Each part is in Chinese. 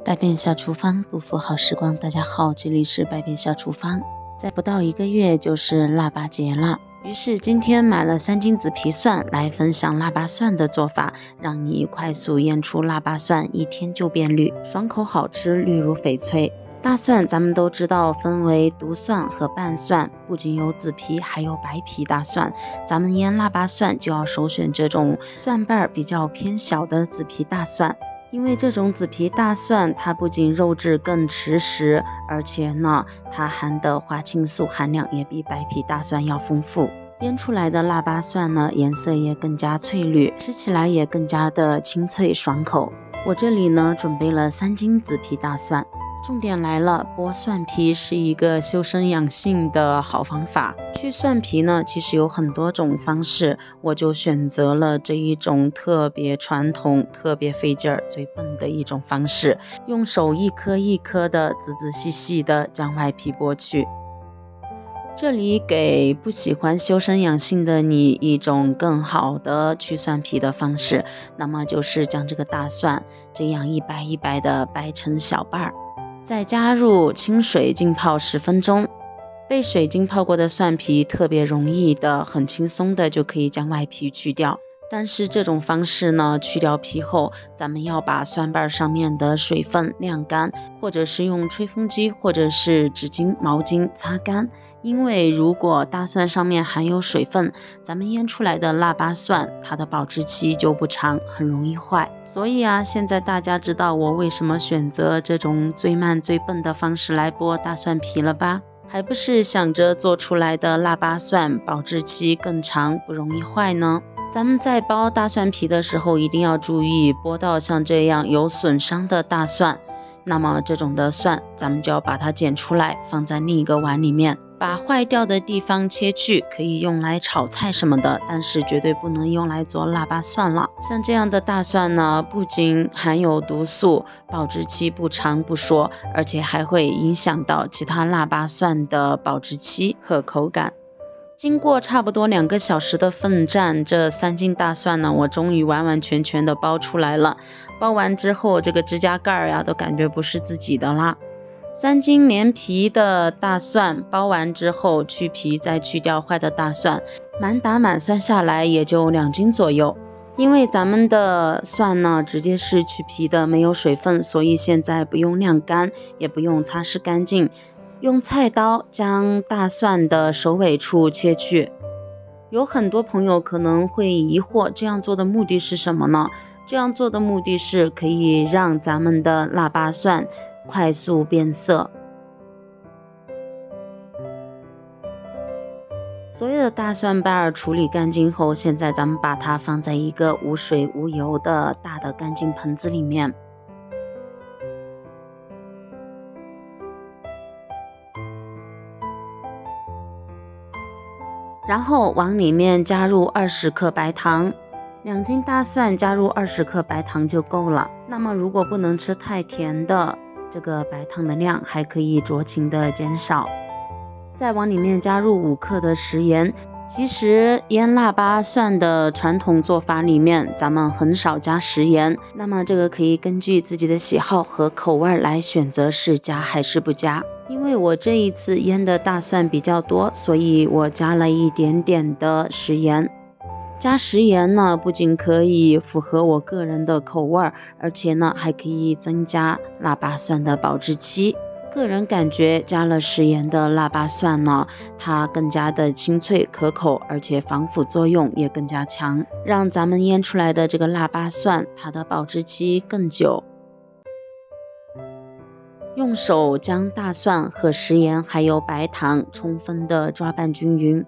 百变小厨房，不负好时光。大家好，这里是百变小厨房。在不到1个月就是腊八节了，于是今天买了3斤紫皮蒜来分享腊八蒜的做法，让你快速腌出腊八蒜，1天就变绿，爽口好吃，绿如翡翠。大蒜咱们都知道分为独蒜和瓣蒜，不仅有紫皮，还有白皮大蒜。咱们腌腊八蒜就要首选这种蒜瓣比较偏小的紫皮大蒜。因为这种紫皮大蒜，它不仅肉质更持实，而且呢，它含的花青素含量也比白皮大蒜要丰富。腌出来的腊八蒜呢，颜色也更加翠绿，吃起来也更加的清脆爽口。我这里呢，准备了3斤紫皮大蒜。重点来了，剥蒜皮是一个修身养性的好方法。去蒜皮呢，其实有很多种方式，我就选择了这一种特别传统、特别费劲儿、最笨的一种方式，用手一颗一颗的仔仔细细的将外皮剥去。这里给不喜欢修身养性的你一种更好的去蒜皮的方式，那么就是将这个大蒜这样一掰一掰的掰成小瓣儿。再加入清水浸泡10分钟，被水浸泡过的蒜皮特别容易的、很轻松的就可以将外皮去掉。但是这种方式呢，去掉皮后，咱们要把蒜瓣上面的水分晾干，或者是用吹风机或者是纸巾、毛巾擦干。因为如果大蒜上面含有水分，咱们腌出来的腊八蒜，它的保质期就不长，很容易坏。所以啊，现在大家知道我为什么选择这种最慢最笨的方式来剥大蒜皮了吧？还不是想着做出来的腊八蒜保质期更长，不容易坏呢？咱们在剥大蒜皮的时候，一定要注意剥到像这样有损伤的大蒜。那么这种的蒜，咱们就要把它捡出来，放在另一个碗里面，把坏掉的地方切去，可以用来炒菜什么的，但是绝对不能用来做腊八蒜了。像这样的大蒜呢，不仅含有毒素，保质期不长不说，而且还会影响到其他腊八蒜的保质期和口感。经过差不多2个小时的奋战，这3斤大蒜呢，我终于完完全全的剥出来了。剥完之后，这个指甲盖呀，都感觉不是自己的啦。3斤连皮的大蒜剥完之后，去皮再去掉坏的大蒜，满打满算下来也就2斤左右。因为咱们的蒜呢，直接是去皮的，没有水分，所以现在不用晾干，也不用擦拭干净。用菜刀将大蒜的首尾处切去。有很多朋友可能会疑惑，这样做的目的是什么呢？这样做的目的是可以让咱们的腊八蒜快速变色。所有的大蒜瓣处理干净后，现在咱们把它放在一个无水无油的大的干净盆子里面。然后往里面加入20克白糖，2斤大蒜加入20克白糖就够了。那么如果不能吃太甜的，这个白糖的量还可以酌情的减少。再往里面加入5克的食盐。其实腌腊八蒜的传统做法里面，咱们很少加食盐，那么这个可以根据自己的喜好和口味来选择是加还是不加。因为我这一次腌的大蒜比较多，所以我加了一点点的食盐。加食盐呢，不仅可以符合我个人的口味，而且呢还可以增加腊八蒜的保质期。个人感觉加了食盐的腊八蒜呢，它更加的清脆可口，而且防腐作用也更加强，让咱们腌出来的这个腊八蒜它的保质期更久。用手将大蒜和食盐还有白糖充分的抓拌均匀。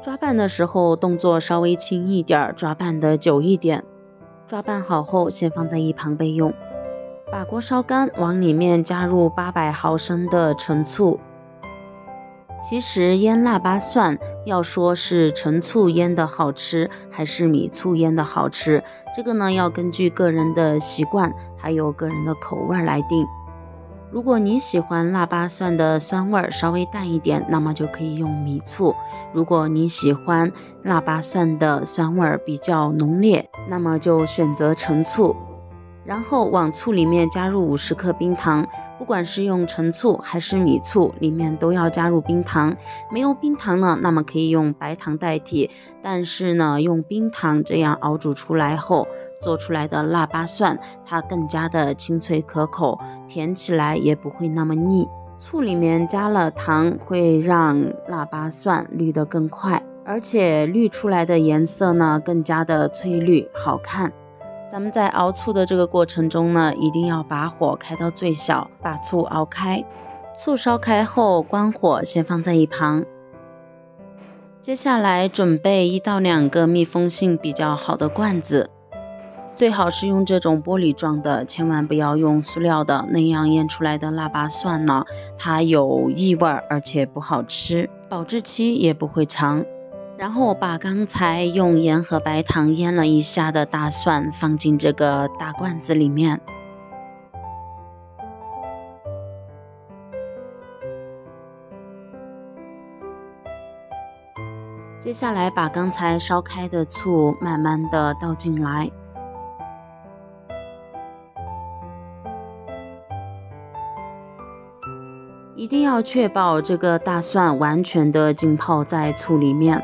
抓拌的时候动作稍微轻一点，抓拌的久一点。抓拌好后先放在一旁备用。把锅烧干，往里面加入800毫升的陈醋。其实腌腊八蒜要说是陈醋腌的好吃，还是米醋腌的好吃，这个呢要根据个人的习惯还有个人的口味来定。如果你喜欢腊八蒜的酸味稍微淡一点，那么就可以用米醋；如果你喜欢腊八蒜的酸味比较浓烈，那么就选择陈醋。然后往醋里面加入50克冰糖，不管是用陈醋还是米醋，里面都要加入冰糖。没有冰糖呢，那么可以用白糖代替，但是呢，用冰糖这样熬煮出来后，做出来的腊八蒜它更加的清脆可口，甜起来也不会那么腻。醋里面加了糖，会让腊八蒜绿得更快，而且绿出来的颜色呢更加的翠绿好看。咱们在熬醋的这个过程中呢，一定要把火开到最小，把醋熬开。醋烧开后关火，先放在一旁。接下来准备1到2个密封性比较好的罐子，最好是用这种玻璃状的，千万不要用塑料的，那样腌出来的腊八蒜呢，它有异味，而且不好吃，保质期也不会长。然后把刚才用盐和白糖腌了一下的大蒜放进这个大罐子里面。接下来把刚才烧开的醋慢慢的倒进来。一定要确保这个大蒜完全的浸泡在醋里面。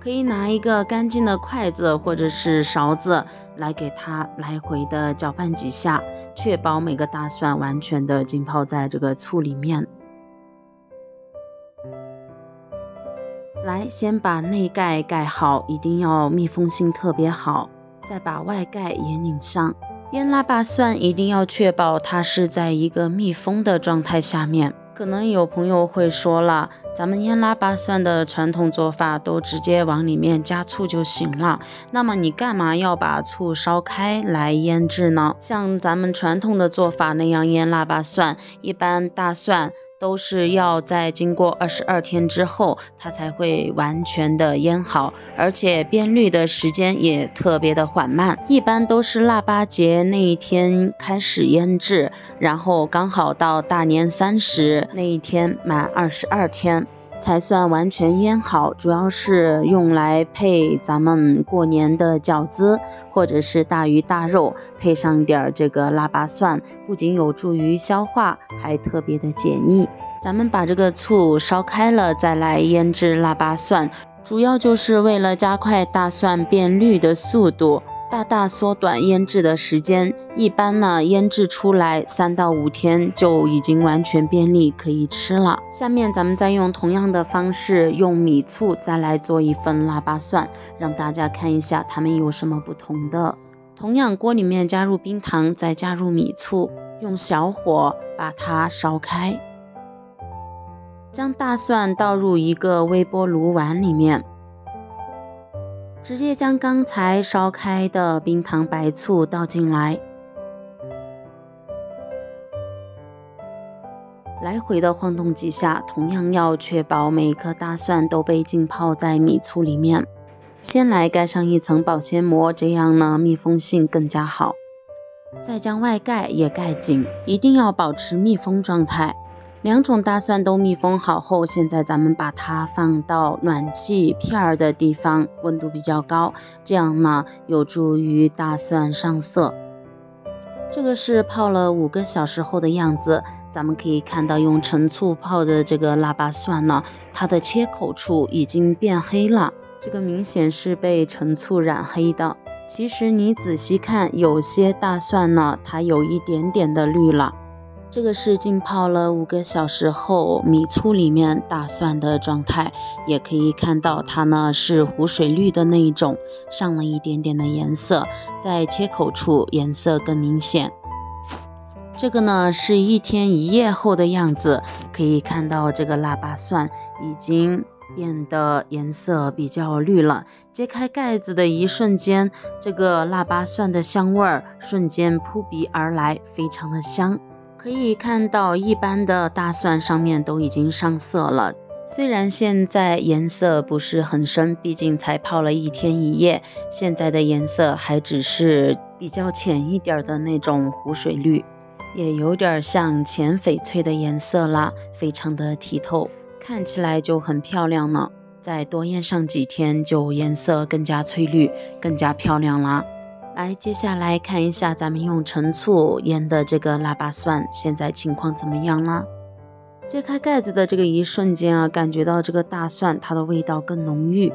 可以拿一个干净的筷子或者是勺子来给它来回的搅拌几下，确保每个大蒜完全的浸泡在这个醋里面。来，先把内盖盖好，一定要密封性特别好，再把外盖也拧上。腌腊八蒜一定要确保它是在一个密封的状态下面。可能有朋友会说了，咱们腌腊八蒜的传统做法都直接往里面加醋就行了，那么你干嘛要把醋烧开来腌制呢？像咱们传统的做法那样腌腊八蒜，一般大蒜都是要在经过22天之后，它才会完全的腌好，而且变绿的时间也特别的缓慢，一般都是腊八节那一天开始腌制，然后刚好到大年30那一天满22天才算完全腌好，主要是用来配咱们过年的饺子或者是大鱼大肉，配上一点这个腊八蒜，不仅有助于消化，还特别的解腻。咱们把这个醋烧开了再来腌制腊八蒜，主要就是为了加快大蒜变绿的速度，大大缩短腌制的时间。一般呢，腌制出来3到5天就已经完全变绿，可以吃了。下面咱们再用同样的方式，用米醋再来做一份腊八蒜，让大家看一下它们有什么不同的。同样锅里面加入冰糖，再加入米醋，用小火把它烧开，将大蒜倒入一个微波炉碗里面，直接将刚才烧开的冰糖白醋倒进来，来回的晃动几下，同样要确保每一颗大蒜都被浸泡在米醋里面。先来盖上一层保鲜膜，这样呢密封性更加好。再将外盖也盖紧，一定要保持密封状态。2种大蒜都密封好后，现在咱们把它放到暖气片的地方，温度比较高，这样呢有助于大蒜上色。这个是泡了5个小时后的样子，咱们可以看到用陈醋泡的这个腊八蒜呢，它的切口处已经变黑了，这个明显是被陈醋染黑的。其实你仔细看，有些大蒜呢，它有一点点的绿了。这个是浸泡了5个小时后米醋里面大蒜的状态，也可以看到它呢是湖水绿的那一种，上了一点点的颜色，在切口处颜色更明显。这个呢是1天1夜后的样子，可以看到这个腊八蒜已经变得颜色比较绿了。揭开盖子的一瞬间，这个腊八蒜的香味瞬间扑鼻而来，非常的香。可以看到一般的大蒜上面都已经上色了，虽然现在颜色不是很深，毕竟才泡了1天1夜，现在的颜色还只是比较浅一点的那种湖水绿，也有点像浅翡翠的颜色啦，非常的剔透，看起来就很漂亮呢。再多腌上几天，就颜色更加翠绿，更加漂亮啦。来，接下来看一下咱们用陈醋腌的这个腊八蒜，现在情况怎么样了？揭开盖子的这个一瞬间啊，感觉到这个大蒜它的味道更浓郁，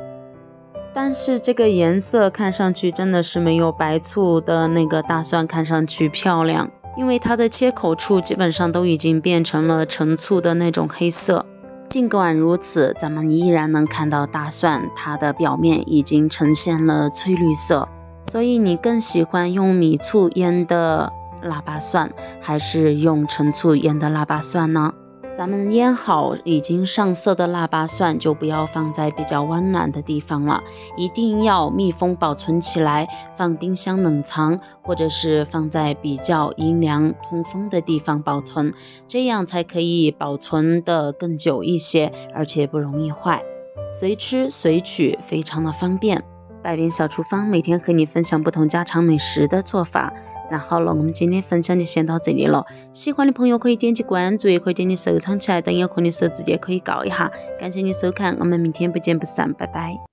但是这个颜色看上去真的是没有白醋的那个大蒜看上去漂亮，因为它的切口处基本上都已经变成了陈醋的那种黑色。尽管如此，咱们依然能看到大蒜它的表面已经呈现了翠绿色。所以你更喜欢用米醋腌的腊八蒜，还是用陈醋腌的腊八蒜呢？咱们腌好已经上色的腊八蒜就不要放在比较温暖的地方了，一定要密封保存起来，放冰箱冷藏，或者是放在比较阴凉通风的地方保存，这样才可以保存的更久一些，而且不容易坏，随吃随取，非常的方便。百变小厨房每天和你分享不同家常美食的做法。那好了，我们今天分享就先到这里了。喜欢的朋友可以点击关注，也可以点击收藏起来，等有空的时候直接可以搞一下。感谢你收看，我们明天不见不散，拜拜。